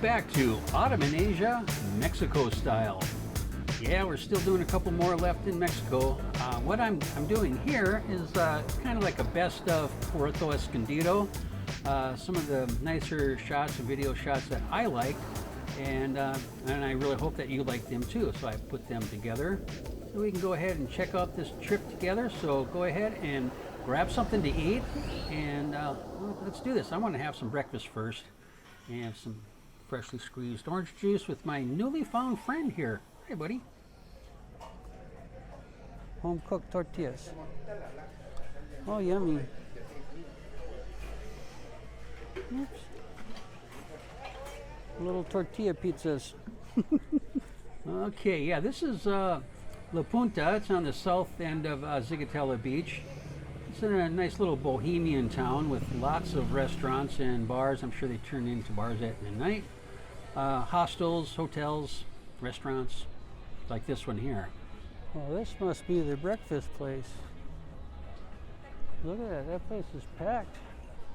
back to Autumn in Asia, Mexico style. Yeah, we're still doing a couple more left in Mexico. What I'm doing here is kind of like a best of Puerto Escondido. Some of the nicer shots and video shots that I liked, and I really hope that you like them too. So I put them together so we can go ahead and check out this trip together. So go ahead and grab something to eat, and well, let's do this. I want to have some breakfast first and have some freshly squeezed orange juice with my newly found friend here. Hey, buddy. Home cooked tortillas. Oh, yummy. Oops. Little tortilla pizzas. Okay, yeah, this is La Punta. It's on the south end of Zicatela Beach. It's in a nice little bohemian town with lots of restaurants and bars. I'm sure they turn into bars at night. Hostels, hotels, restaurants, like this one here. Well, this must be the breakfast place. Look at that, that place is packed.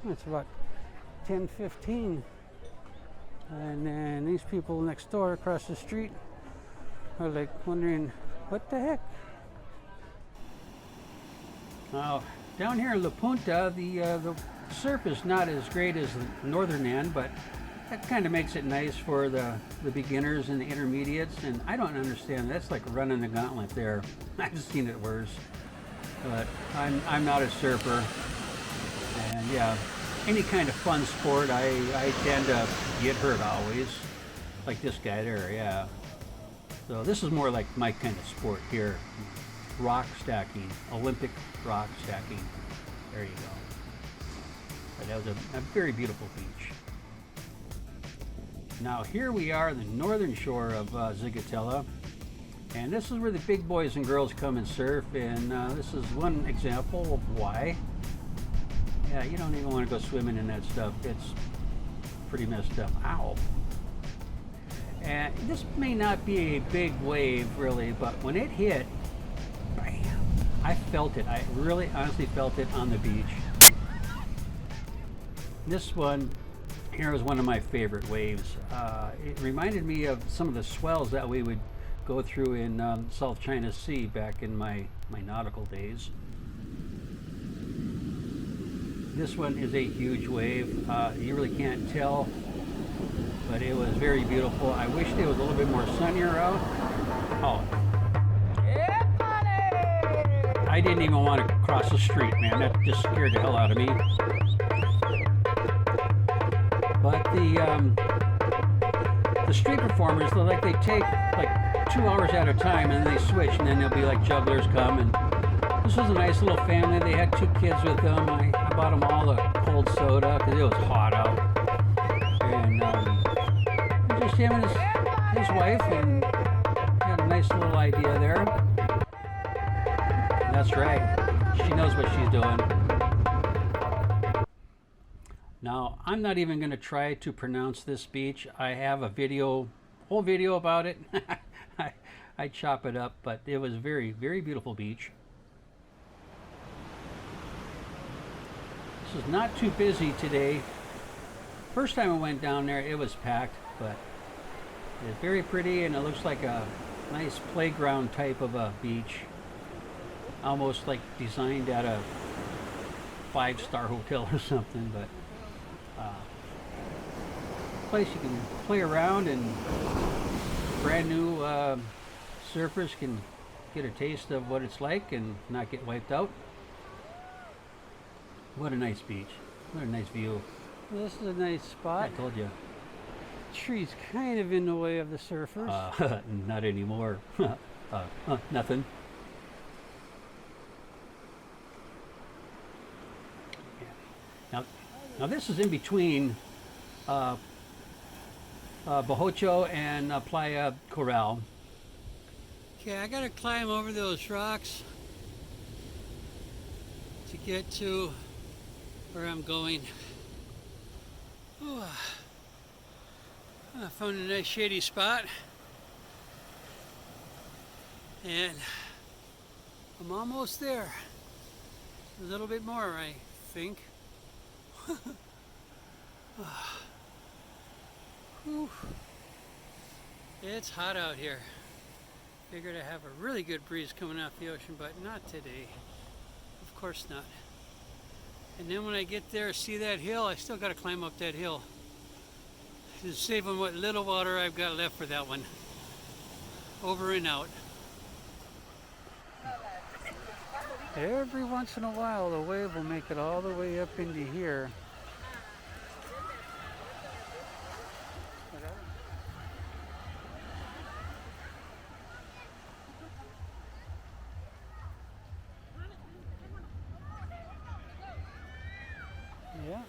It's about 10:15. And then these people next door across the street are like wondering, what the heck? Now, down here in La Punta, the surf is not as great as the northern end, but that kind of makes it nice for the beginners and the intermediates. And I don't understand, that's like running the gauntlet there. I've seen it worse, but I'm not a surfer. And yeah, any kind of fun sport, I tend to get hurt always, like this guy there, yeah. So this is more like my kind of sport here. Rock stacking, Olympic rock stacking. There you go. But that was a very beautiful beach. Now here we are, the northern shore of Zicatela, and this is where the big boys and girls come and surf, and this is one example of why. Yeah, you don't even want to go swimming in that stuff. It's pretty messed up. Ow. And this may not be a big wave really, but when it hit, bam, I felt it. I really honestly felt it on the beach. This one here was one of my favorite waves. It reminded me of some of the swells that we would go through in South China Sea back in my nautical days. This one is a huge wave. You really can't tell, but it was very beautiful. I wish there was a little bit more sunnier out. Oh. I didn't even want to cross the street, man. That just scared the hell out of me. But the street performers, they take like 2 hours at a time, and then they switch, and then there'll be like jugglers come. And this was a nice little family. They had 2 kids with them. I bought them all a cold soda because it was hot out. And just him and his wife, and had a nice little idea there. That's right. She knows what she's doing. Now, I'm not even going to try to pronounce this beach. I have a whole video about it. I chop it up, but it was a very, very beautiful beach. This is not too busy today. First time I went down there, it was packed, but it's very pretty, and it looks like a nice playground type of a beach. Almost like designed at a 5-star hotel or something, but place you can play around, and brand new surfers can get a taste of what it's like and not get wiped out. What a nice beach. What a nice view. This is a nice spot. I told you. Tree's kind of in the way of the surfers. Not anymore. Nothing. Yeah. Now this is in between Bacocho and Playa Corral. Okay, I gotta climb over those rocks to get to where I'm going. Oh, I found a nice shady spot, and I'm almost there. A little bit more, I think. Whew. It's hot out here. Figured I have a really good breeze coming off the ocean, but not today. Of course not. And then when I get there, see that hill, I still got to climb up that hill. Just saving what little water I've got left for that one. Over and out. Every once in a while, the wave will make it all the way up into here. Yeah.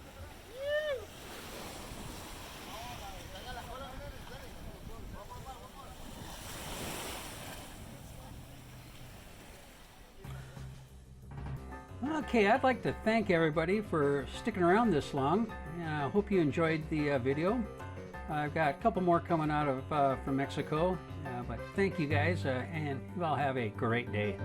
Okay, I'd like to thank everybody for sticking around this long. I hope you enjoyed the video. I've got a couple more coming out of from Mexico, but thank you guys, and you all have a great day.